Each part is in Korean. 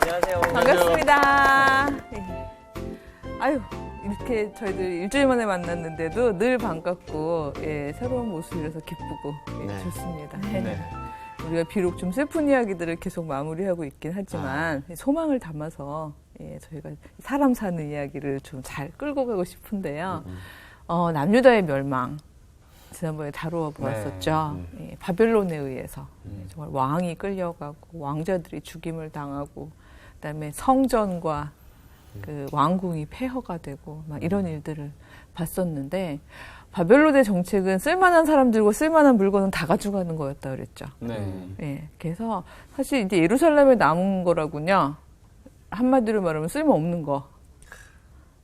안녕하세요. 반갑습니다. 아유, 이렇게 저희들 일주일 만에 만났는데도 늘 반갑고, 예, 새로운 모습이라서 기쁘고, 예, 네. 좋습니다. 네. 우리가 비록 좀 슬픈 이야기들을 계속 마무리하고 있긴 하지만, 소망을 담아서, 예, 저희가 사람 사는 이야기를 좀 잘 끌고 가고 싶은데요. 남유다의 멸망. 지난번에 다루어 보았었죠. 예, 바벨론에 의해서 정말 왕이 끌려가고 왕자들이 죽임을 당하고 그다음에 성전과 그 왕궁이 폐허가 되고 막 이런 일들을 봤었는데 바벨론의 정책은 쓸만한 사람들과 쓸만한 물건은 다 가져가는 거였다 그랬죠. 네. 예, 그래서 사실 이제 예루살렘에 남은 거라군요. 한마디로 말하면 쓸모없는 거.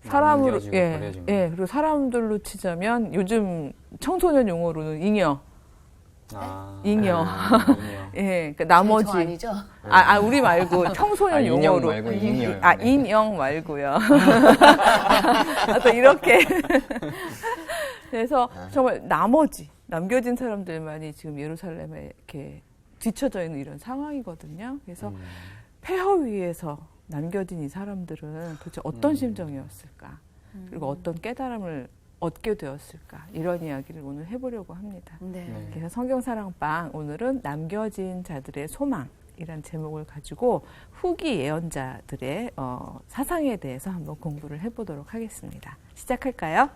사람으로, 예, 그리고 사람들로 치자면 요즘 청소년 용어로는 잉여. 잉여. 예, 그러니까 나머지. 저 아니죠? 우리 말고 청소년 용어로. 인형 말고 잉여. 인형 말고요. 또 이렇게. 그래서 정말 남겨진 사람들만이 지금 예루살렘에 이렇게 뒤쳐져 있는 이런 상황이거든요. 그래서 폐허 위에서 남겨진 이 사람들은 도대체 어떤 심정이었을까? 그리고 어떤 깨달음을 얻게 되었을까? 이런 이야기를 오늘 해보려고 합니다. 네. 그래서 성경사랑방 오늘은 남겨진 자들의 소망이란 제목을 가지고 후기 예언자들의 사상에 대해서 한번 공부를 해보도록 하겠습니다. 시작할까요?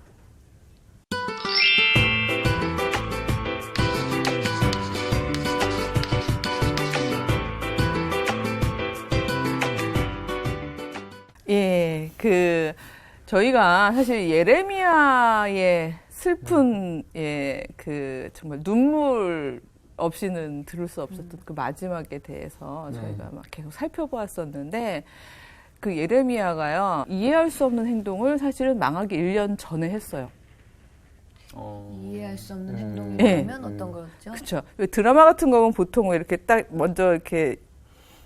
예, 저희가 사실 예레미야의 슬픈, 정말 눈물 없이는 들을 수 없었던 그 마지막에 대해서 저희가 막 계속 살펴보았었는데, 그 예레미야가요, 이해할 수 없는 행동을 사실은 망하기 1년 전에 했어요. 이해할 수 없는 행동이라면 어떤 거였죠? 그렇죠. 드라마 같은 거는 보통 이렇게 딱 먼저 이렇게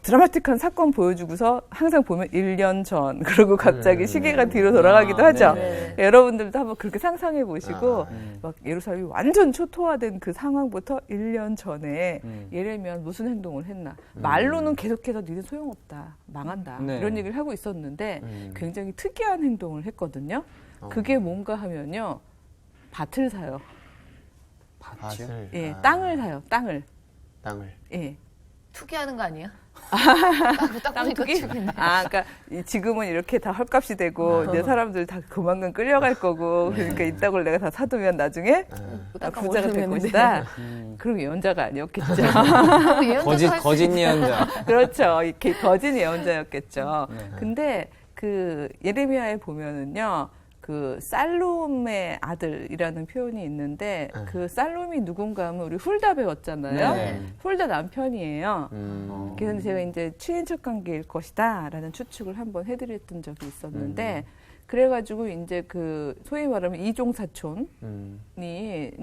드라마틱한 사건 보여주고서 항상 보면 1년 전, 그리고 갑자기 시계가 뒤로 돌아가기도 하죠. 네. 여러분들도 한번 그렇게 상상해 보시고, 막 예루살렘이 완전 초토화된 그 상황부터 1년 전에 예레미야는 무슨 행동을 했나. 말로는 계속해서 니네 소용없다, 망한다, 이런 얘기를 하고 있었는데 굉장히 특이한 행동을 했거든요. 그게 뭔가 하면요, 밭을 사요. 밭을? 예, 땅을 사요, 땅을. 예. 투기하는 거 아니에요? 땅 투기? 그러니까 지금은 이렇게 다 헐값이 되고 이제 사람들 다 조만간 끌려갈 거고 그러니까 이 땅을 내가 다 사두면 나중에 부자가 될 것이다. 그럼 예언자가 아니었겠죠. 거짓 예언자. 그렇죠. 이렇게 거짓 예언자였겠죠. 근데 그 예레미야에 보면은요. 그 살룸의 아들이라는 표현이 있는데 그 살룸이 누군가 하면 우리 훌다 배웠잖아요. 훌다 남편이에요. 그래서 제가 이제 친인척 관계일 것이다라는 추측을 한번 해드렸던 적이 있었는데 그래가지고 이제 그 소위 말하면 이종 사촌이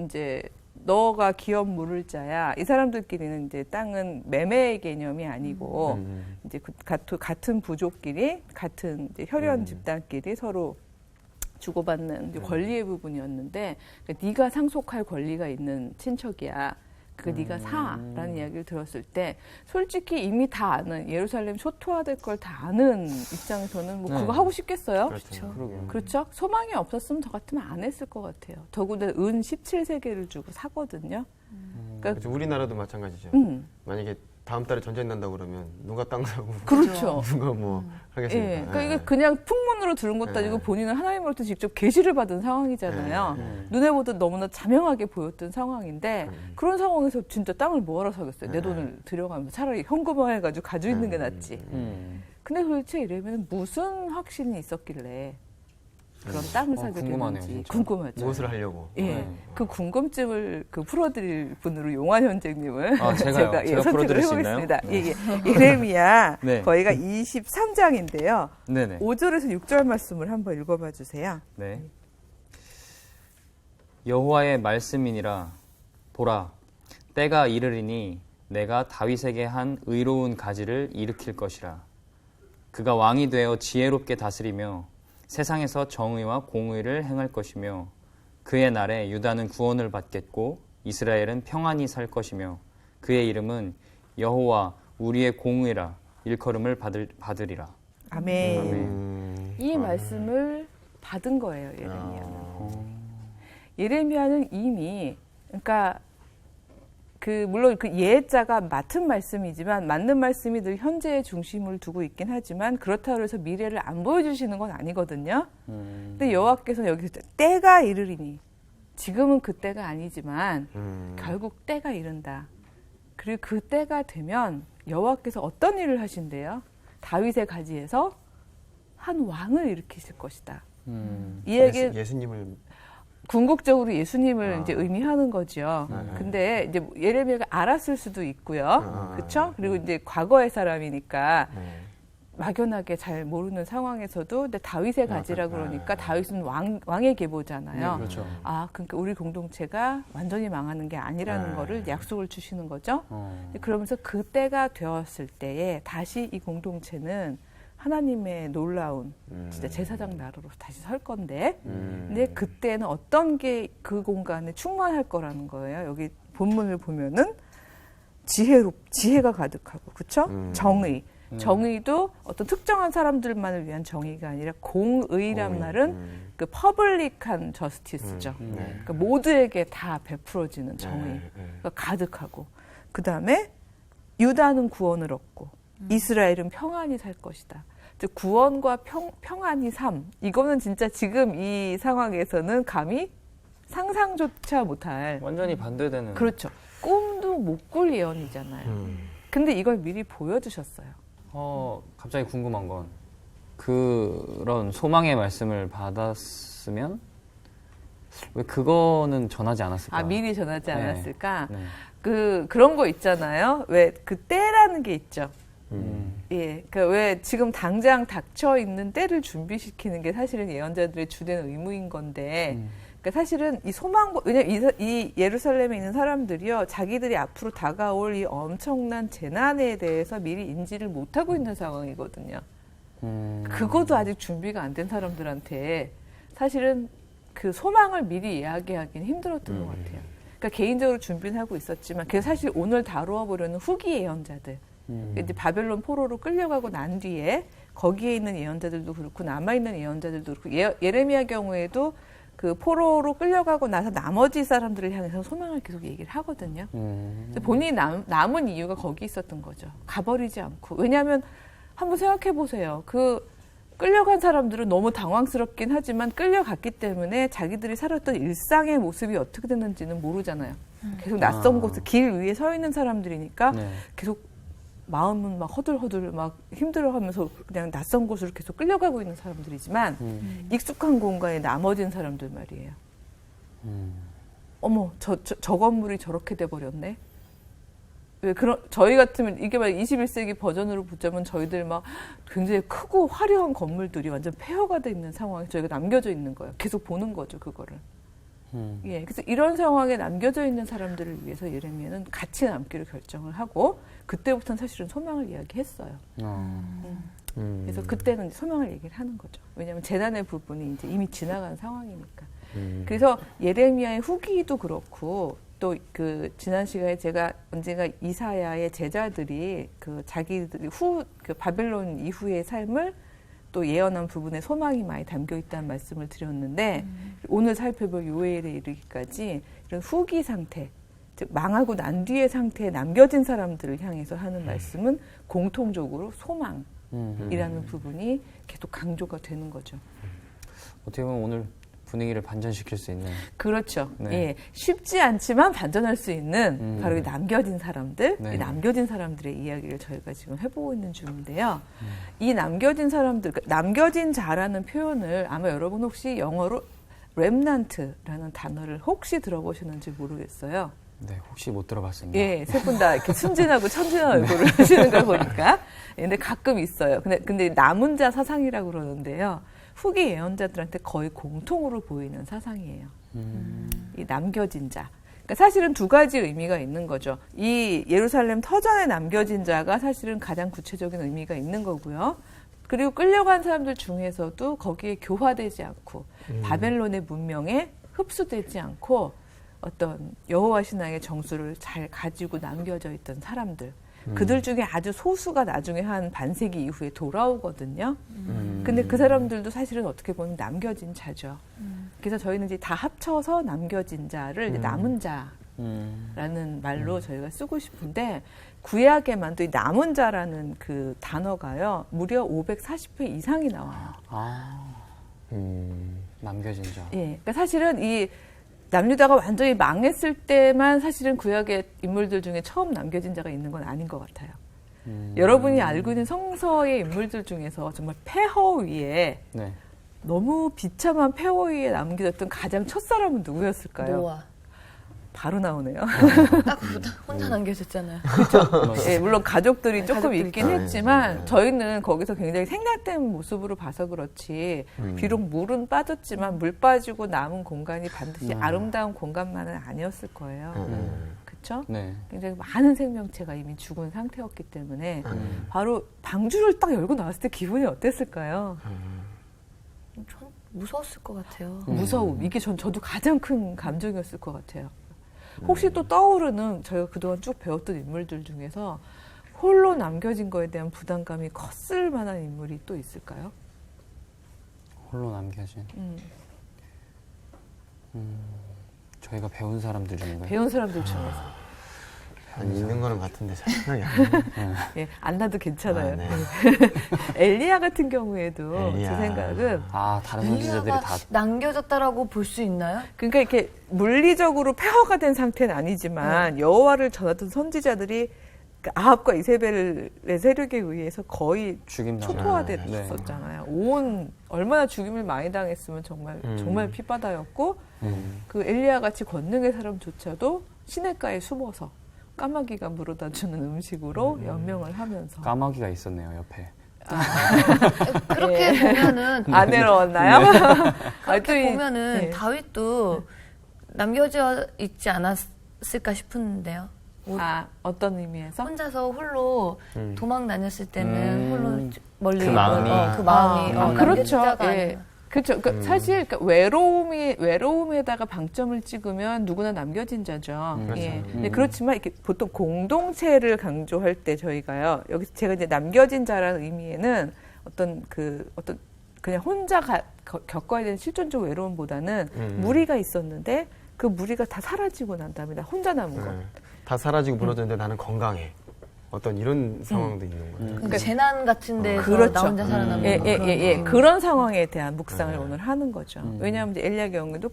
이제 너가 기업 물을 자야. 이 사람들끼리는 이제 땅은 매매 개념이 아니고 이제 같은 부족끼리 같은 이제 혈연 집단끼리 서로 주고받는 권리의 부분이었는데 그러니까 네가 상속할 권리가 있는 친척이야. 네가 사라는 이야기를 들었을 때 솔직히 이미 다 아는 예루살렘 초토화될 걸 다 아는 입장에서는 뭐 그거 하고 싶겠어요? 그렇죠? 소망이 없었으면 저 같으면 안 했을 것 같아요. 더구나 은 17세계를 주고 사거든요. 그러니까 우리나라도 마찬가지죠. 만약에 다음 달에 전쟁 난다고 그러면 누가 땅 사고 그렇죠. 누가 뭐 하겠습니까? 예, 그러니까 이게 그냥 풍문으로 들은 것도 아니고 본인은 하나님으로부터 직접 계시를 받은 상황이잖아요. 눈에 보듯 너무나 자명하게 보였던 상황인데 그런 상황에서 진짜 땅을 뭐하러 사겠어요. 내 돈을 들여가면서 차라리 현금화해가지고 가지고 있는 게 낫지. 근데 도대체 이러면 무슨 확신이 있었길래 그런 땅을 사게 되는지 궁금하죠. 무엇을 하려고? 예, 그 궁금증을 풀어드릴 분으로 용환 현재님을 제가 선택을 해보겠습니다. 예레미야 거기가 23장인데요. 5절에서 6절 말씀을 한번 읽어봐 주세요. 네. 여호와의 말씀이니라. 보라, 때가 이르리니 내가 다윗에게 한 의로운 가지를 일으킬 것이라. 그가 왕이 되어 지혜롭게 다스리며 세상에서 정의와 공의를 행할 것이며 그의 날에 유다는 구원을 받겠고 이스라엘은 평안히 살 것이며 그의 이름은 여호와 우리의 공의라 일컬음을 받으리라. 아멘. 이 말씀을 받은 거예요, 예레미야는. 예레미야는 이미, 그러니까 물론 그 예자가 맡은 말씀이지만 맞는 말씀이 늘 현재의 중심을 두고 있긴 하지만 그렇다고 해서 미래를 안 보여주시는 건 아니거든요. 근데 여호와께서는 여기서 때가 이르리니, 지금은 그 때가 아니지만 결국 때가 이른다. 그리고 그 때가 되면 여호와께서 어떤 일을 하신대요? 다윗의 가지에서 한 왕을 일으키실 것이다. 이 얘기는 예수님을 궁극적으로 예수님을 이제 의미하는 거죠. 근데 이제 예레미야가 알았을 수도 있고요. 그렇죠? 그리고 이제 과거의 사람이니까 막연하게 잘 모르는 상황에서도 근데 다윗의 가지라 그러니까 다윗은 왕의 계보잖아요. 그렇죠. 아, 그러니까 우리 공동체가 완전히 망하는 게 아니라는 거를 약속을 주시는 거죠. 그러면서 그 때가 되었을 때에 다시 이 공동체는 하나님의 놀라운 진짜 제사장 나라로 다시 설 건데 근데 그때는 어떤 게 그 공간에 충만할 거라는 거예요. 여기 본문을 보면은 지혜가 가득하고 그렇죠? 정의도 어떤 특정한 사람들만을 위한 정의가 아니라 공의란 말은 그 퍼블릭한 저스티스죠. 그러니까 모두에게 다 베풀어지는 정의가 가득하고 그 다음에 유다는 구원을 얻고 이스라엘은 평안히 살 것이다. 즉 구원과 평안이 삶, 이거는 진짜 지금 이 상황에서는 감히 상상조차 못할 완전히 반대되는. 그렇죠. 꿈도 못 꿀 예언이잖아요. 근데 이걸 미리 보여주셨어요. 갑자기 궁금한 건 그런 소망의 말씀을 받았으면 왜 그거는 전하지 않았을까? 미리 전하지 않았을까? 네. 그런 거 있잖아요. 왜 그 때라는 게 있죠. 예, 그러니까 왜 지금 당장 닥쳐 있는 때를 준비시키는 게 사실은 예언자들의 주된 의무인 건데, 그러니까 사실은 이 왜냐면 이 예루살렘에 있는 사람들이요, 자기들이 앞으로 다가올 이 엄청난 재난에 대해서 미리 인지를 못하고 있는 상황이거든요. 그것도 아직 준비가 안 된 사람들한테 사실은 그 소망을 미리 이야기하기는 힘들었던 것 같아요. 그러니까 개인적으로 준비는 하고 있었지만, 그래서 사실 오늘 다루어 보려는 후기 예언자들. 이제 바벨론 포로로 끌려가고 난 뒤에 거기에 있는 예언자들도 그렇고 남아있는 예언자들도 그렇고 예레미야 경우에도 그 포로로 끌려가고 나서 나머지 사람들을 향해서 소망을 계속 얘기를 하거든요. 본인이 남은 이유가 거기 있었던 거죠. 가버리지 않고. 왜냐하면 한번 생각해 보세요. 그 끌려간 사람들은 너무 당황스럽긴 하지만 끌려갔기 때문에 자기들이 살았던 일상의 모습이 어떻게 됐는지는 모르잖아요. 계속 낯선 곳에 길 위에 서 있는 사람들이니까 계속 마음은 막 허들허들 막 힘들어하면서 그냥 낯선 곳으로 계속 끌려가고 있는 사람들이지만 익숙한 공간에 나머진 사람들 말이에요. 어머, 저 건물이 저렇게 돼버렸네. 왜 저희 같으면 이게 막 21세기 버전으로 붙자면 저희들 막 굉장히 크고 화려한 건물들이 완전 폐허가 돼 있는 상황에 저희가 남겨져 있는 거예요. 계속 보는 거죠, 그거를. 예, 그래서 이런 상황에 남겨져 있는 사람들을 위해서 예레미야는 같이 남기로 결정을 하고 그때부터는 사실은 소망을 이야기했어요. 그래서 그때는 소망을 얘기를 하는 거죠. 왜냐하면 재난의 부분이 이제 이미 지나간 상황이니까. 그래서 예레미야의 후기도 그렇고 또 그 지난 시간에 제가 언젠가 이사야의 제자들이 그 자기들이 그 바벨론 이후의 삶을 또 예언한 부분에 소망이 많이 담겨 있다는 말씀을 드렸는데 오늘 살펴볼 요엘에 이르기까지 이런 후기 상태, 즉 망하고 난 뒤의 상태에 남겨진 사람들을 향해서 하는 말씀은 공통적으로 소망이라는 부분이 계속 강조가 되는 거죠. 어떻게 보면 오늘 분위기를 반전시킬 수 있는. 그렇죠. 네. 예, 쉽지 않지만 반전할 수 있는 바로 이 남겨진 사람들, 네. 이 남겨진 사람들의 이야기를 저희가 지금 해보고 있는 중인데요. 이 남겨진 사람들, 남겨진 자라는 표현을 아마 여러분 혹시 영어로 렘넌트라는 단어를 혹시 들어보셨는지 모르겠어요. 네, 혹시 못 들어봤습니다. 예, 세 분 다 이렇게 순진하고 천진한 얼굴을 하시는 걸 보니까. 근데 가끔 있어요. 근데 남은 자 사상이라고 그러는데요. 후기 예언자들한테 거의 공통으로 보이는 사상이에요. 이 남겨진 자. 그러니까 사실은 두 가지 의미가 있는 거죠. 이 예루살렘 터전에 남겨진 자가 사실은 가장 구체적인 의미가 있는 거고요. 그리고 끌려간 사람들 중에서도 거기에 교화되지 않고 바벨론의 문명에 흡수되지 않고 어떤 여호와 신앙의 정수를 잘 가지고 남겨져 있던 사람들. 그들 중에 아주 소수가 나중에 한 반세기 이후에 돌아오거든요. 근데 그 사람들도 사실은 어떻게 보면 남겨진 자죠. 그래서 저희는 이제 다 합쳐서 남겨진 자를 이제 남은 자라는 말로 저희가 쓰고 싶은데 구약에만 또 이 남은 자라는 그 단어가요. 무려 540회 이상이 나와요. 남겨진 자. 예. 그러니까 사실은 이 남유다가 완전히 망했을 때만 사실은 구약의 인물들 중에 처음 남겨진 자가 있는 건 아닌 것 같아요. 여러분이 알고 있는 성서의 인물들 중에서 정말 폐허 위에 네. 너무 비참한 폐허 위에 남겨졌던 가장 첫사람은 누구였을까요? 노아. 바로 나오네요. 딱 혼자 남겨졌잖아요. 예, 물론 가족들이 조금 가족들이 있긴 했지만 저희는 거기서 굉장히 생략된 모습으로 봐서 그렇지 비록 물은 빠졌지만 물 빠지고 남은 공간이 반드시 아름다운 공간만은 아니었을 거예요. 그렇죠? 네. 굉장히 많은 생명체가 이미 죽은 상태였기 때문에 바로 방주를 딱 열고 나왔을 때 기분이 어땠을까요? 전 무서웠을 것 같아요. 무서움. 이게 저도 가장 큰 감정이었을 것 같아요. 혹시 또 떠오르는 저희가 그동안 쭉 배웠던 인물들 중에서 홀로 남겨진 거에 대한 부담감이 컸을 만한 인물이 또 있을까요? 홀로 남겨진. 저희가 배운 사람들 중인가요? 배운 사람들 중에서. 아니, 있는 거는 같은데 잘 생각이 안 나요. 예, 안 나도 괜찮아요. 아, 네. 엘리야 같은 경우에도 엘리야. 제 생각은 다른 선지자들이 엘리야가 다 남겨졌다라고 볼 수 있나요? 그러니까 이렇게 물리적으로 폐허가 된 상태는 아니지만 여호와를 전하던 선지자들이 그 아합과 이세벨의 세력에 의해서 거의 죽임당한. 초토화됐었잖아요. 얼마나 죽임을 많이 당했으면 정말 피바다였고 그 엘리야 같이 권능의 사람조차도 시냇가에 숨어서 까마귀가 물어다 주는 음식으로 연명을 하면서 까마귀가 있었네요 옆에. 그렇게 예. 보면은 안 외로웠나요? 그렇게 보면은 네. 다윗도 남겨져 있지 않았을까 싶은데요. 어떤 의미에서? 혼자서 홀로 도망 다녔을 때는 홀로 멀리 그 마음이. 그 마음이 그렇죠. 남겨지다가 예. 아니면. 그렇죠. 그러니까 사실 외로움에다가 방점을 찍으면 누구나 남겨진 자죠. 그렇죠. 예. 근데 그렇지만 이렇게 보통 공동체를 강조할 때 저희가요. 여기서 제가 이제 남겨진 자라는 의미에는 어떤 그냥 혼자 겪어야 되는 실존적 외로움보다는 무리가 있었는데 그 무리가 다 사라지고 난 다음에 나 혼자 남은 거. 다 사라지고 무너졌는데 나는 건강해. 어떤 이런 상황도 있는 거예요. 그러니까 재난 같은 데서 그렇죠. 나 혼자 살아남는 예. 그런 상황에 대한 묵상을 오늘 하는 거죠. 왜냐하면 이제 엘리야 경우에도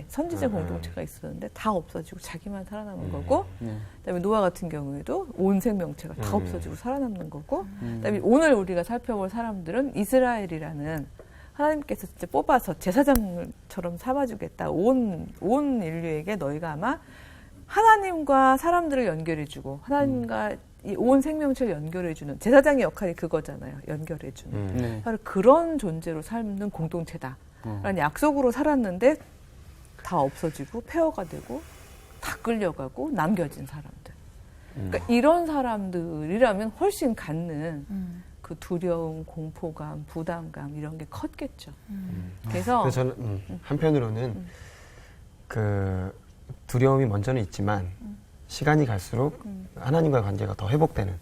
선지자 공동체가 있었는데 다 없어지고 자기만 살아남은 거고, 그다음에 노아 같은 경우에도 온 생명체가 다 없어지고 살아남는 거고, 그다음에 오늘 우리가 살펴볼 사람들은 이스라엘이라는 하나님께서 진짜 뽑아서 제사장처럼 삼아주겠다. 온 인류에게 너희가 아마 하나님과 사람들을 연결해주고 하나님과 이 온 생명체를 연결해주는 제사장의 역할이 그거잖아요. 연결해주는. 네. 바로 그런 존재로 삶는 공동체다라는 약속으로 살았는데 다 없어지고 폐허가 되고 다 끌려가고 남겨진 사람들. 그러니까 이런 사람들이라면 훨씬 갖는 그 두려움, 공포감, 부담감 이런 게 컸겠죠. 그래서 저는 한편으로는 그 두려움이 먼저는 있지만 시간이 갈수록 하나님과의 관계가 더 회복되는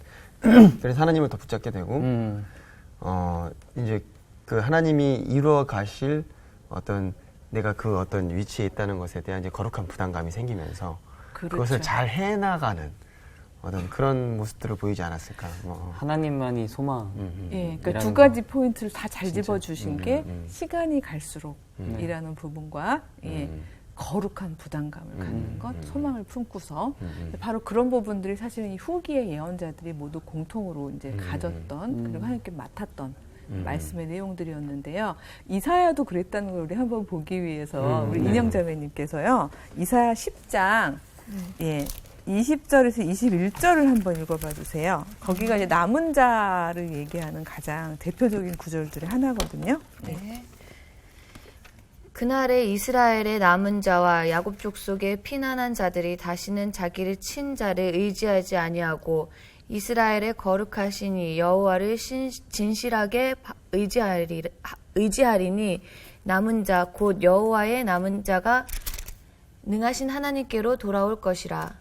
그래서 하나님을 더 붙잡게 되고 이제 그 하나님이 이루어 가실 어떤 내가 그 어떤 위치에 있다는 것에 대한 이제 거룩한 부담감이 생기면서 그렇죠. 그것을 잘 해나가는 어떤 그런 모습들을 보이지 않았을까. 하나님만이 소망. 예, 그러니까 두 가지 포인트를 다 잘 집어주신 게 시간이 갈수록 이라는 부분과 거룩한 부담감을 갖는 것, 소망을 품고서 바로 그런 부분들이 사실은 이 후기의 예언자들이 모두 공통으로 이제 가졌던 그리고 하나님께 맡았던 말씀의 내용들이었는데요. 이사야도 그랬다는 걸 우리 한번 보기 위해서 우리 인영자매님께서요. 이사야 10장 20절에서 21절을 한번 읽어봐 주세요. 거기가 이제 남은 자를 얘기하는 가장 대표적인 구절들의 하나거든요. 네. 그날에 이스라엘의 남은 자와 야곱 족속의 피난한 자들이 다시는 자기를 친 자를 의지하지 아니하고 이스라엘의 거룩하신 이 여호와를 진실하게 의지하리니 남은 자 곧 여호와의 남은 자가 능하신 하나님께로 돌아올 것이라.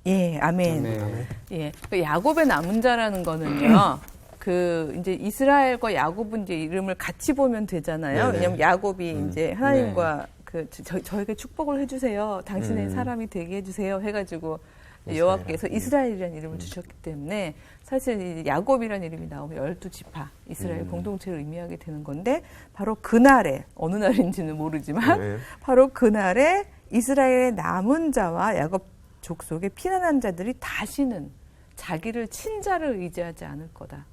예, 아멘. 아멘. 예, 그 야곱의 남은 자라는 거는요. 그 이제 이스라엘과 야곱은 이제 이름을 같이 보면 되잖아요. 네네. 왜냐면 야곱이 이제 하나님과 그 저에게 축복을 해주세요. 당신의 사람이 되게 해주세요. 해가지고 여호와께서 이스라엘이라는 이름을 주셨기 때문에 사실 이 야곱이라는 이름이 나오면 12지파 이스라엘 공동체를 의미하게 되는 건데 바로 그날에 어느 날인지는 모르지만 네. 바로 그날에 이스라엘의 남은 자와 야곱 족속의 피난한 자들이 다시는 자기를 친자를 의지하지 않을 거다.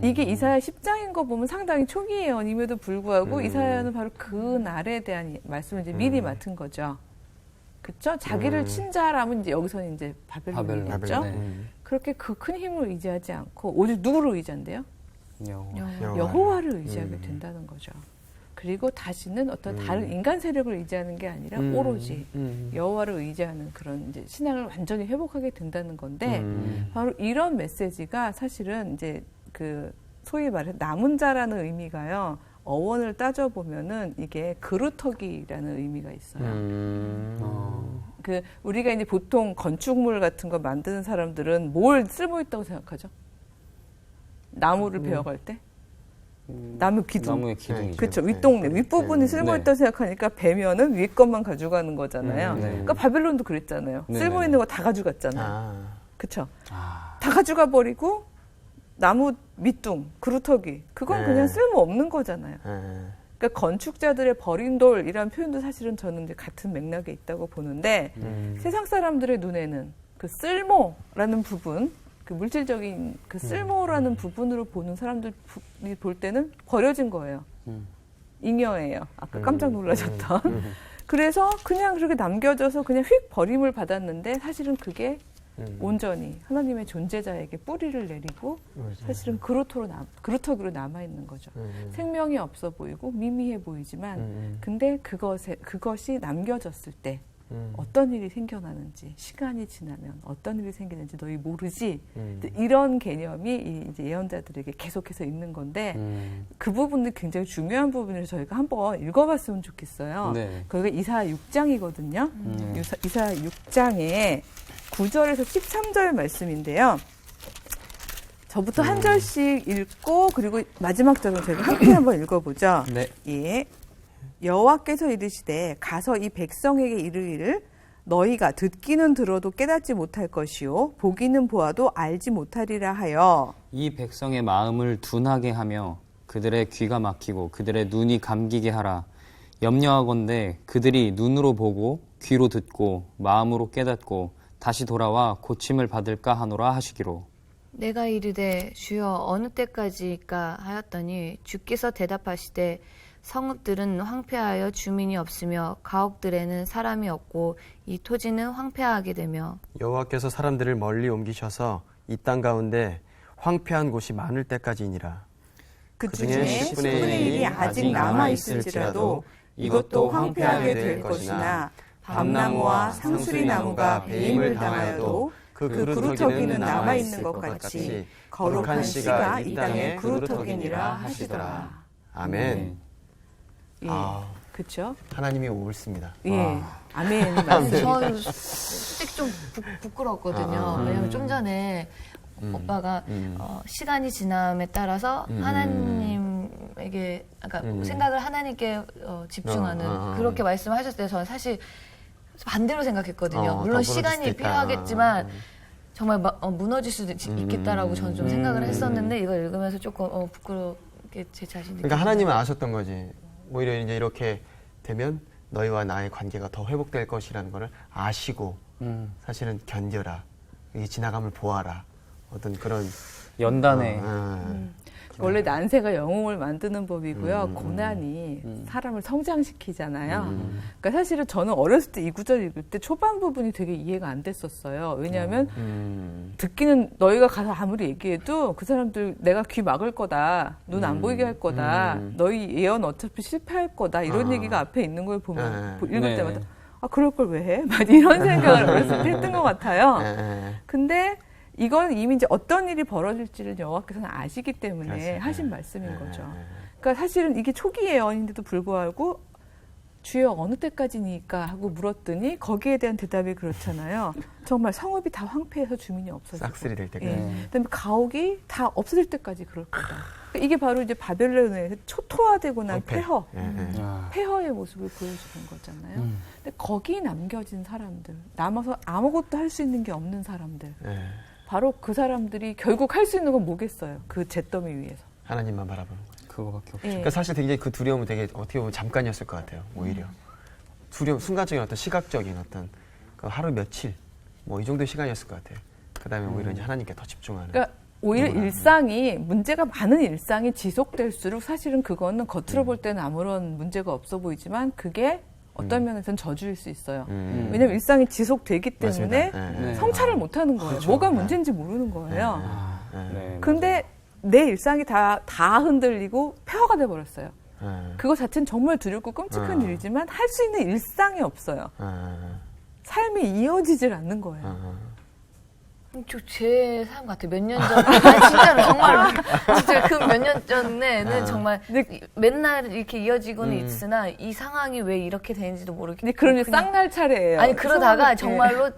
이게 이사야 10장인 거 보면 상당히 초기 예언임에도 불구하고 이사야는 바로 그 날에 대한 말씀을 이제 미리 맡은 거죠. 그렇죠? 자기를 친자라면 이제 여기서는 이제 바벨론이겠죠. 네. 그렇게 그 큰 힘을 의지하지 않고 오직 누구를 의지한대요? 여호와. 여호와를 의지하게 된다는 거죠. 그리고 다시는 어떤 다른 인간 세력을 의지하는 게 아니라 오로지 여호와를 의지하는 그런 이제 신앙을 완전히 회복하게 된다는 건데 바로 이런 메시지가 사실은 이제 그 소위 말해 남은 자라는 의미가요. 어원을 따져 보면은 이게 그루터기라는 의미가 있어요. 그 우리가 이제 보통 건축물 같은 거 만드는 사람들은 뭘 쓸모 있다고 생각하죠? 나무를 베어갈 때? 나무 기둥. 나무의 기둥이죠. 그렇죠. 윗동네, 윗부분이 쓸모있다고 생각하니까 베면은 위 것만 가져가는 거잖아요. 그러니까 바벨론도 그랬잖아요. 네, 쓸모있는 거 다 가져갔잖아요. 아. 그렇죠. 아, 다 가져가 버리고 나무 밑둥, 그루터기 그건 네. 그냥 쓸모없는 거잖아요. 예. 그러니까 건축자들의 버린 돌이라는 표현도 사실은 저는 이제 같은 맥락에 있다고 보는데 세상 사람들의 눈에는 그 쓸모라는 부분, 그 물질적인 그 쓸모라는 부분으로 보는 사람들이 볼 때는 버려진 거예요. 잉여예요. 아까 깜짝 놀라셨던. 그래서 그냥 그렇게 남겨져서 그냥 휙 버림을 받았는데 사실은 그게 온전히 하나님의 존재자에게 뿌리를 내리고 사실은 그루터기로 남아있는 거죠. 생명이 없어 보이고 미미해 보이지만 근데 그것이 남겨졌을 때 어떤 일이 생겨나는지 시간이 지나면 어떤 일이 생기는지 너희 모르지 이런 개념이 이제 예언자들에게 계속해서 있는 건데 그 부분이 굉장히 중요한 부분을 저희가 한번 읽어봤으면 좋겠어요. 네. 거기가 이사야 6장이거든요. 이사야 6장에 9절에서 13절 말씀인데요. 저부터 한 절씩 읽고 그리고 마지막 절은 저희가 함께 한번 읽어보죠. 네. 예. 여호와께서 이르시되 가서 이 백성에게 이르기를 너희가 듣기는 들어도 깨닫지 못할 것이요 보기는 보아도 알지 못하리라 하여 이 백성의 마음을 둔하게 하며 그들의 귀가 막히고 그들의 눈이 감기게 하라. 염려하건대 그들이 눈으로 보고 귀로 듣고 마음으로 깨닫고 다시 돌아와 고침을 받을까 하노라 하시기로. 내가 이르되 주여 어느 때까지일까 하였더니 주께서 대답하시되 성읍들은 황폐하여 주민이 없으며 가옥들에는 사람이 없고 이 토지는 황폐하게 되며 여호와께서 사람들을 멀리 옮기셔서 이 땅 가운데 황폐한 곳이 많을 때까지니라. 그 그중에 중에 10분의 10분의 1이 아직 남아있을지라도 이것도 황폐하게 될 것이나 밤나무와 상수리나무가 배임을 당하여도 그 그루터기는 남아있는 것 같이 거룩한 씨가 이 땅의 그루터기니라 하시더라. 아멘. 예, 아. 그렇죠. 하나님이 옳습니다. 예, 아멘 말씀. 저는 솔직히 좀 부끄럽거든요. 왜냐면 좀 전에 오빠가 시간이 지남에 따라서 하나님에게 그러니까 생각을 하나님께 집중하는 그렇게 말씀하셨을 때 저는 사실 반대로 생각했거든요. 물론 시간이 필요하겠지만 정말 무너질 수도 있겠다라고 저는 좀 생각을 했었는데 이걸 읽으면서 조금 부끄럽게 제 자신이 그러니까 하나님은 아셨던 거지. 오히려 이제 이렇게 되면 너희와 나의 관계가 더 회복될 것이라는 거를 아시고 사실은 견뎌라. 이 지나감을 보아라. 어떤 그런 연단에 원래 난세가 영웅을 만드는 법이고요. 고난이 사람을 성장시키잖아요. 그러니까 사실은 저는 어렸을 때 이 구절 읽을 때 초반 부분이 되게 이해가 안 됐었어요. 왜냐하면 듣기는 너희가 가서 아무리 얘기해도 그 사람들 내가 귀 막을 거다. 눈 안 보이게 할 거다. 너희 예언 어차피 실패할 거다. 이런 얘기가 앞에 있는 걸 보면 읽을 네. 때마다 아 그럴 걸 왜 해? 막 이런 생각을 어렸을 때 했던 것 같아요. 근데 이건 이미 이제 어떤 일이 벌어질지를 여호와께서는 아시기 때문에 그렇지. 하신 말씀인 거죠. 그러니까 사실은 이게 초기 예언인데도 불구하고 주여 어느 때까지니까 하고 물었더니 거기에 대한 대답이 그렇잖아요. 정말 성읍이 다 황폐해서 주민이 없어지고 싹쓸이 될 때까지. 그다음에 가옥이 다 없어질 때까지 그럴 거다. 이게 바로 이제 바벨론의 초토화되고 난 폐허, 폐허의 모습을 보여주는 거잖아요. 근데 거기 남겨진 사람들, 남아서 아무것도 할 수 있는 게 없는 사람들, 바로 그 사람들이 결국 할 수 있는 건 뭐겠어요? 그 잿더미 위에서. 하나님만 바라보는 거예요. 그거밖에 없죠. 그러니까 사실 되게 그 두려움은 되게 어떻게 보면 잠깐이었을 것 같아요. 오히려 두려움, 순간적인 어떤 시각적인 어떤 그 하루 며칠 뭐 이 정도의 시간이었을 것 같아요. 그다음에 오히려 이제 하나님께 더 집중하는. 그러니까 오히려 일상이 문제가 많은 일상이 지속될수록 사실은 그거는 겉으로 볼 때는 아무런 문제가 없어 보이지만 그게 어떤 면에서는 저주일 수 있어요. 왜냐하면 일상이 지속되기 때문에 성찰을 못하는 거예요. 그렇죠. 뭐가 문제인지 모르는 거예요. 네, 근데 내 일상이 다 흔들리고 폐허가 돼버렸어요. 그거 자체는 정말 두렵고 끔찍한 일이지만 할 수 있는 일상이 없어요. 삶이 이어지질 않는 거예요. 제 삶 같아요. 몇 년 전, 아니, 진짜로, 정말로. 진짜 그 몇 년 전에는 정말 맨날 이렇게 이어지고는 있으나 이 상황이 왜 이렇게 되는지도 모르겠고. 근데 그런 쌍날 차례예요. 아니, 그러다가 정말로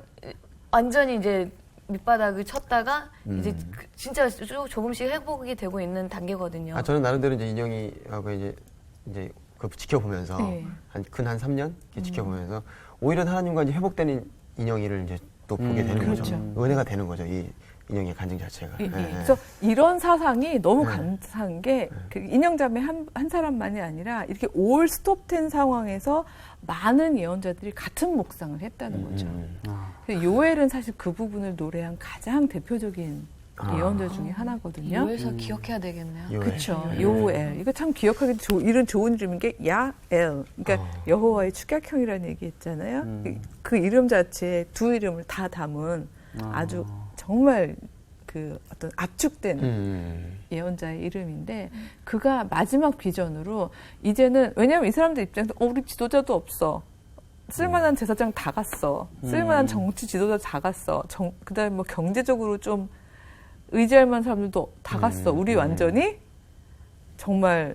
완전히 이제 밑바닥을 쳤다가 이제 진짜 조금씩 회복이 되고 있는 단계거든요. 저는 나름대로 이제 인형이하고 이제 그 지켜보면서 한 3년 이렇게 지켜보면서 오히려 하나님과 이제 회복되는 인형이를 이제 또 보게 되는 그렇죠. 거죠. 은혜가 되는 거죠. 이 인형의 간증 자체가. 그래서 이런 사상이 너무 감사한 게 그 인형자매 한 사람만이 아니라 이렇게 올 스톱된 상황에서 많은 예언자들이 같은 묵상을 했다는 거죠. 요엘은 사실 그 부분을 노래한 가장 대표적인 예언자 중에 하나거든요. 요에서 기억해야 되겠네요. 그렇죠. 요엘. 이거 참 기억하기 이런 좋은 이름인 게 야엘. 그러니까 여호와의 축약형이라는 얘기했잖아요. 그 이름 자체에 두 이름을 다 담은 아주 정말 그 어떤 압축된 예언자의 이름인데 그가 마지막 비전으로 이제는 왜냐하면 이 사람들 입장에서 우리 지도자도 없어. 쓸만한 제사장 다 갔어. 쓸만한 정치 지도자 다 갔어. 그다음에 뭐 경제적으로 좀 의지할 만한 사람들도 다 갔어. 우리 완전히 정말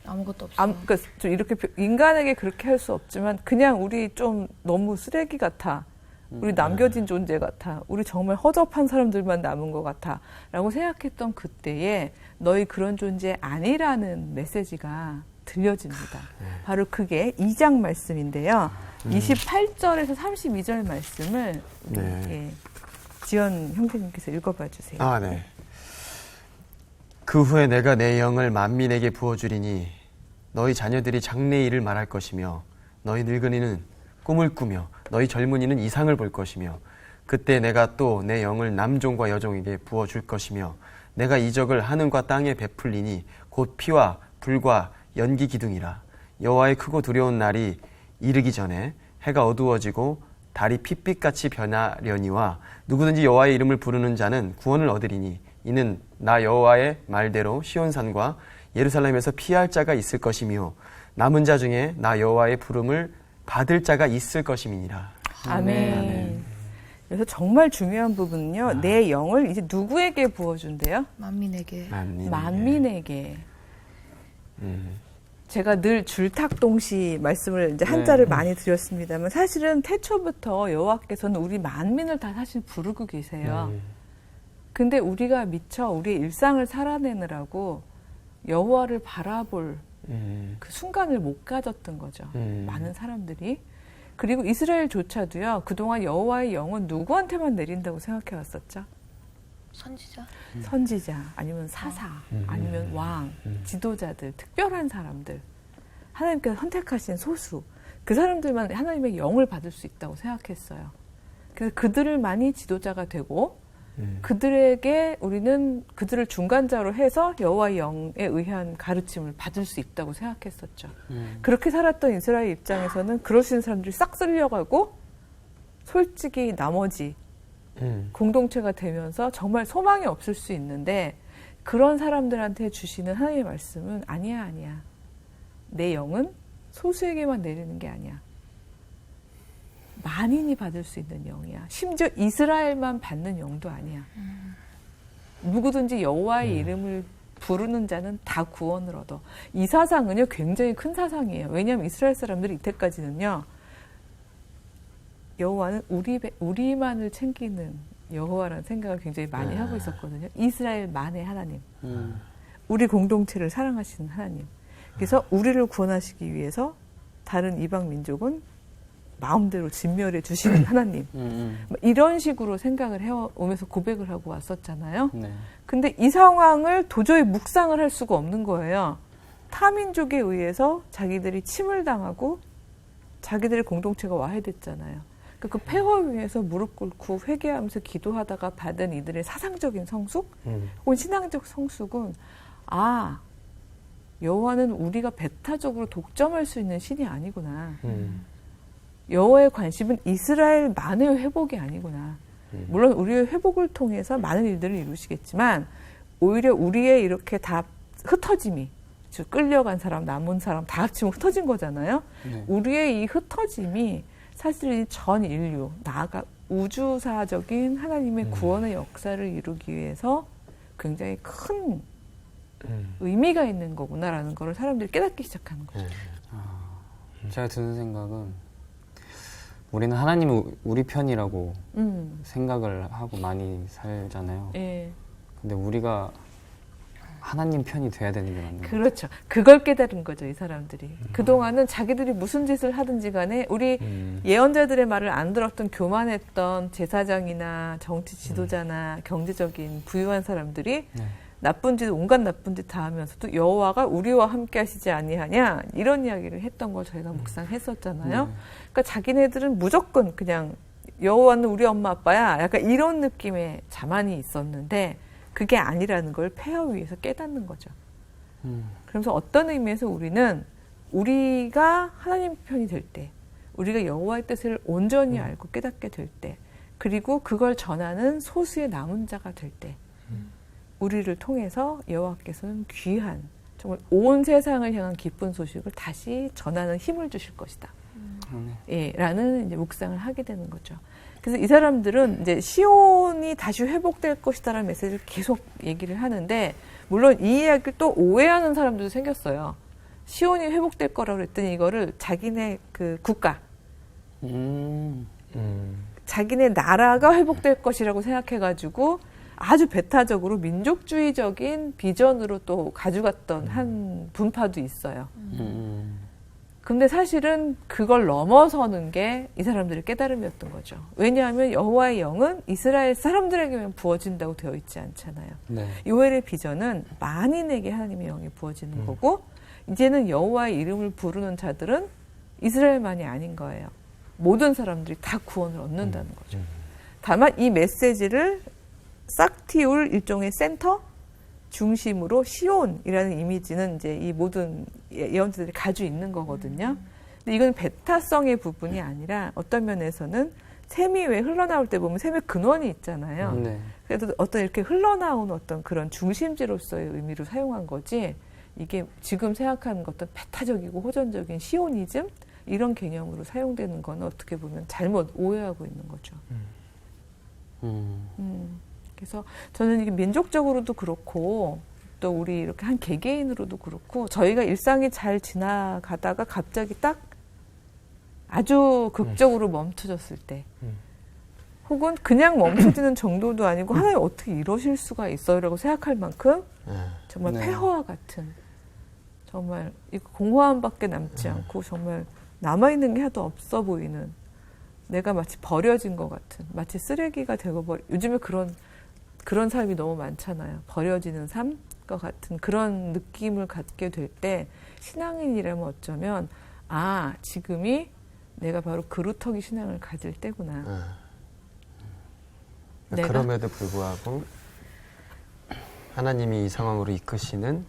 아무것도 없어. 그러니까 좀 이렇게 인간에게 그렇게 할 수 없지만 그냥 우리 좀 너무 쓰레기 같아. 우리 남겨진 존재 같아. 우리 정말 허접한 사람들만 남은 것 같아. 라고 생각했던 그때에 너희 그런 존재 아니라는 메시지가 들려집니다. 바로 그게 2장 말씀인데요. 28절에서 32절 말씀을 지연 형제님께서 읽어봐 주세요. 네. 그 후에 내가 내 영을 만민에게 부어주리니 너희 자녀들이 장래일을 말할 것이며 너희 늙은이는 꿈을 꾸며 너희 젊은이는 이상을 볼 것이며 그때 내가 또 내 영을 남종과 여종에게 부어줄 것이며 내가 이적을 하늘과 땅에 베풀리니 곧 피와 불과 연기 기둥이라. 여호와의 크고 두려운 날이 이르기 전에 해가 어두워지고 달이 핏빛같이 변하려니와 누구든지 여호와의 이름을 부르는 자는 구원을 얻으리니 이는 나 여호와의 말대로 시온산과 예루살렘에서 피할 자가 있을 것이며 남은 자 중에 나 여호와의 부름을 받을 자가 있을 것임이니라. 아멘. 그래서 정말 중요한 부분은요. 내 영을 이제 누구에게 부어준대요? 만민에게. 만민에게. 제가 늘 줄탁동시 말씀을 이제 한자를 많이 드렸습니다만 사실은 태초부터 여호와께서는 우리 만민을 다 사실 부르고 계세요. 근데 우리가 미처 우리의 일상을 살아내느라고 여호와를 바라볼 그 순간을 못 가졌던 거죠. 많은 사람들이. 그리고 이스라엘조차도요. 그동안 여호와의 영은 누구한테만 내린다고 생각해 왔었죠? 선지자 아니면 사사 아니면 왕 지도자들 특별한 사람들 하나님께서 선택하신 소수 그 사람들만 하나님의 영을 받을 수 있다고 생각했어요. 그래서 그들만이 지도자가 되고 그들에게 우리는 그들을 중간자로 해서 여호와의 영에 의한 가르침을 받을 수 있다고 생각했었죠. 그렇게 살았던 이스라엘 입장에서는 그러시는 사람들이 싹 쓸려가고 솔직히 나머지 공동체가 되면서 정말 소망이 없을 수 있는데 그런 사람들한테 주시는 하나님의 말씀은 아니야. 내 영은 소수에게만 내리는 게 아니야. 만인이 받을 수 있는 영이야. 심지어 이스라엘만 받는 영도 아니야. 누구든지 여호와의 이름을 부르는 자는 다 구원을 얻어. 이 사상은요 굉장히 큰 사상이에요. 왜냐하면 이스라엘 사람들이 이때까지는요 여호와는 우리만을 챙기는 여호와라는 생각을 굉장히 많이 하고 있었거든요. 이스라엘만의 하나님, 우리 공동체를 사랑하시는 하나님. 그래서 우리를 구원하시기 위해서 다른 이방 민족은 마음대로 진멸해 주시는 하나님. 이런 식으로 생각을 해오면서 고백을 하고 왔었잖아요. 네. 근데 이 상황을 도저히 묵상을 할 수가 없는 거예요. 타민족에 의해서 자기들이 침을 당하고 자기들의 공동체가 와해됐잖아요. 그러니까 그 폐허 위에서 무릎 꿇고 회개하면서 기도하다가 받은 이들의 사상적인 성숙 혹은 신앙적 성숙은 아, 여호와는 우리가 배타적으로 독점할 수 있는 신이 아니구나. 여호와의 관심은 이스라엘만의 회복이 아니구나. 물론 우리의 회복을 통해서 많은 일들을 이루시겠지만 오히려 우리의 이렇게 다 흩어짐이, 즉 끌려간 사람, 남은 사람 다 합치면 흩어진 거잖아요. 네. 우리의 이 흩어짐이 사실 이 전 인류, 나아가 우주사적인 하나님의 구원의 역사를 이루기 위해서 굉장히 큰 의미가 있는 거구나라는 걸 사람들이 깨닫기 시작하는 거죠. 제가 드는 생각은 우리는 하나님이 우리 편이라고 생각을 하고 많이 살잖아요. 예. 근데 우리가 하나님 편이 돼야 되는 게 맞는 거죠. 그렇죠. 그걸 깨달은 거죠, 이 사람들이. 그동안은 자기들이 무슨 짓을 하든지 간에 우리 예언자들의 말을 안 들었던 교만했던 제사장이나 정치 지도자나 경제적인 부유한 사람들이 네. 나쁜 짓, 온갖 나쁜 짓 다 하면서도 여호와가 우리와 함께 하시지 아니하냐 이런 이야기를 했던 걸 저희가 묵상했었잖아요. 그러니까 자기네들은 무조건 그냥 여호와는 우리 엄마 아빠야 약간 이런 느낌의 자만이 있었는데 그게 아니라는 걸 폐허 위에서 깨닫는 거죠. 그러면서 어떤 의미에서 우리는 우리가 하나님 편이 될 때, 우리가 여호와의 뜻을 온전히 알고 깨닫게 될 때, 그리고 그걸 전하는 소수의 남은 자가 될 때, 우리를 통해서 여호와께서는 귀한 정말 온 세상을 향한 기쁜 소식을 다시 전하는 힘을 주실 것이다. 예, 라는 이제 묵상을 하게 되는 거죠. 그래서 이 사람들은 이제 시온이 다시 회복될 것이다라는 메시지를 계속 얘기를 하는데, 물론 이 이야기를 또 오해하는 사람들도 생겼어요. 시온이 회복될 거라고 그랬더니 이거를 자기네 그 국가, 자기네 나라가 회복될 것이라고 생각해가지고 아주 배타적으로 민족주의적인 비전으로 또 가져갔던 한 분파도 있어요. 근데 사실은 그걸 넘어서는 게 이 사람들의 깨달음이었던 거죠. 왜냐하면 여호와의 영은 이스라엘 사람들에게만 부어진다고 되어 있지 않잖아요. 네. 요엘의 비전은 만인에게 하나님의 영이 부어지는 거고, 이제는 여호와의 이름을 부르는 자들은 이스라엘만이 아닌 거예요. 모든 사람들이 다 구원을 얻는다는 거죠. 다만 이 메시지를 싹 틔울 일종의 센터 중심으로 시온이라는 이미지는 이제 이 모든 예언자들이 가지고 있는 거거든요. 근데 이건 배타성의 부분이 아니라 어떤 면에서는 샘이 왜 흘러나올 때 보면 샘의 근원이 있잖아요. 네. 그래도 어떤 이렇게 흘러나온 어떤 그런 중심지로서의 의미로 사용한 거지, 이게 지금 생각하는 것도 배타적이고 호전적인 시오니즘 이런 개념으로 사용되는 건 어떻게 보면 잘못 오해하고 있는 거죠. 그래서 저는 이게 민족적으로도 그렇고 또 우리 이렇게 한 개개인으로도 그렇고 저희가 일상이 잘 지나가다가 갑자기 딱 아주 극적으로 멈춰졌을 때, 혹은 그냥 멈춰지는 정도도 아니고 하나님 어떻게 이러실 수가 있어요라고 생각할 만큼 정말 네. 폐허와 같은, 정말 이거 공허함밖에 남지 않고 정말 남아있는 게 하나도 없어 보이는, 내가 마치 버려진 것 같은, 마치 쓰레기가 되고 요즘에 그런 삶이 너무 많잖아요. 버려지는 삶과 같은 그런 느낌을 갖게 될 때 신앙인이라면 어쩌면 아, 지금이 내가 바로 그루터기 신앙을 가질 때구나. 내가? 그럼에도 불구하고 하나님이 이 상황으로 이끄시는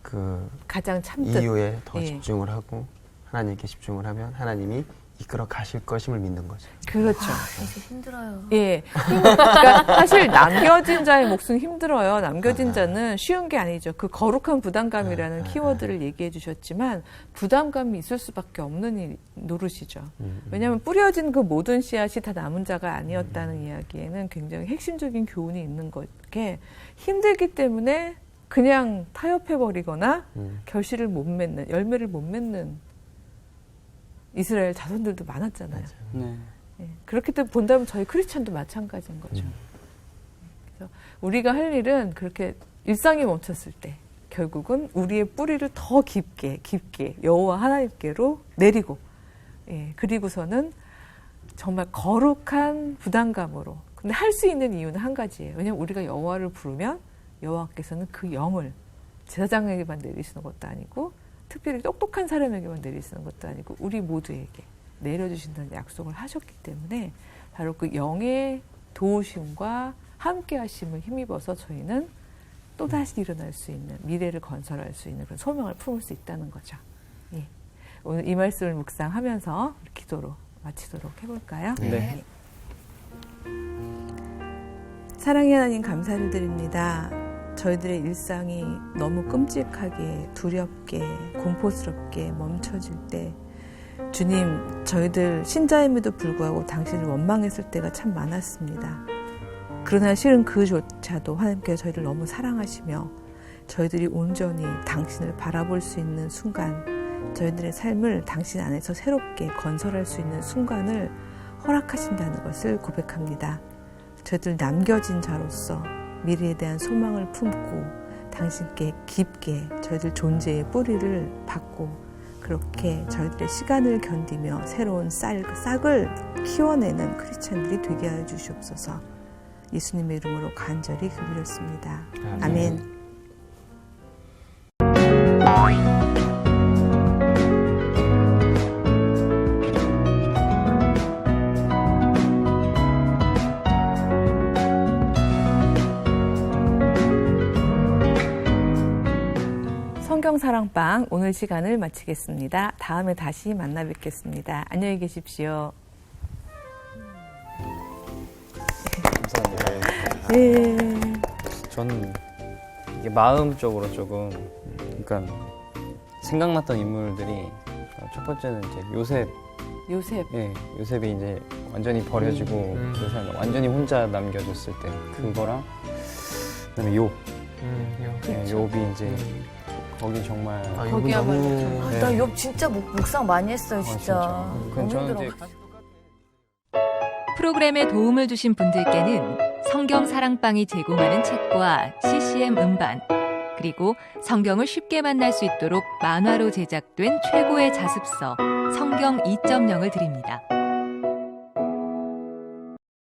그 가장 참뜻. 이유에 더 예. 집중을 하고 하나님께 집중을 하면 하나님이 이끌어 가실 것임을 믿는 거죠. 그렇죠. 이제 힘들어요. 예. 그러니까 사실 남겨진 자의 몫은 힘들어요. 남겨진 자는 쉬운 게 아니죠. 그 거룩한 부담감이라는 키워드를 얘기해 주셨지만 부담감이 있을 수밖에 없는 노릇이죠. 왜냐하면 뿌려진 그 모든 씨앗이 다 남은 자가 아니었다는 이야기에는 굉장히 핵심적인 교훈이 있는 게, 힘들기 때문에 그냥 타협해버리거나 결실을 못 맺는, 열매를 못 맺는 이스라엘 자손들도 많았잖아요. 네. 예, 그렇기 때문에 본다면 저희 크리스찬도 마찬가지인 거죠. 그래서 우리가 할 일은 그렇게 일상이 멈췄을 때 결국은 우리의 뿌리를 더 깊게 여호와 하나님께로 내리고, 예, 그리고서는 정말 거룩한 부담감으로. 근데 할 수 있는 이유는 한 가지예요. 왜냐하면 우리가 여호와를 부르면 여호와께서는 그 영을 제사장에게만 내리시는 것도 아니고 특별히 똑똑한 사람에게만 내리시는 것도 아니고 우리 모두에게 내려주신다는 약속을 하셨기 때문에 바로 그 영의 도우심과 함께 하심을 힘입어서 저희는 또다시 일어날 수 있는, 미래를 건설할 수 있는 그런 소명을 품을 수 있다는 거죠. 예. 오늘 이 말씀을 묵상하면서 기도로 마치도록 해볼까요? 네. 사랑의 하나님 감사를 드립니다. 저희들의 일상이 너무 끔찍하게, 두렵게, 공포스럽게 멈춰질 때 주님, 저희들 신자임에도 불구하고 당신을 원망했을 때가 참 많았습니다. 그러나 실은 그조차도 하나님께서 저희를 너무 사랑하시며 저희들이 온전히 당신을 바라볼 수 있는 순간, 저희들의 삶을 당신 안에서 새롭게 건설할 수 있는 순간을 허락하신다는 것을 고백합니다. 저희들 남겨진 자로서 미래에 대한 소망을 품고 당신께 깊게 저희들 존재의 뿌리를 받고 그렇게 저희들의 시간을 견디며 새로운 싹을 키워내는 크리스찬들이 되게 하여 주시옵소서. 예수님의 이름으로 간절히 기도드렸습니다. 아멘. 성경사랑방 오늘 시간을 마치겠습니다. 다음에 다시 만나 뵙겠습니다. 안녕히 계십시오. 감사합니다. 네. 저는 이게 마음적으로 조금, 그러니까 생각났던 인물들이 첫 번째는 이제 요셉. 예, 요셉이 이제 완전히 버려지고 그 사람 완전히 혼자 남겨졌을 때 그거랑 그다음에 욥. 예, 욥이 이제 거기 정말 거기야말로 너무 네. 나 욕 진짜 묵상 많이 했어요, 진짜. 그럼 너무 저는 힘들어. 이제 프로그램에 도움을 주신 분들께는 성경 사랑방이 제공하는 책과 CCM 음반, 그리고 성경을 쉽게 만날 수 있도록 만화로 제작된 최고의 자습서 성경 2.0을 드립니다.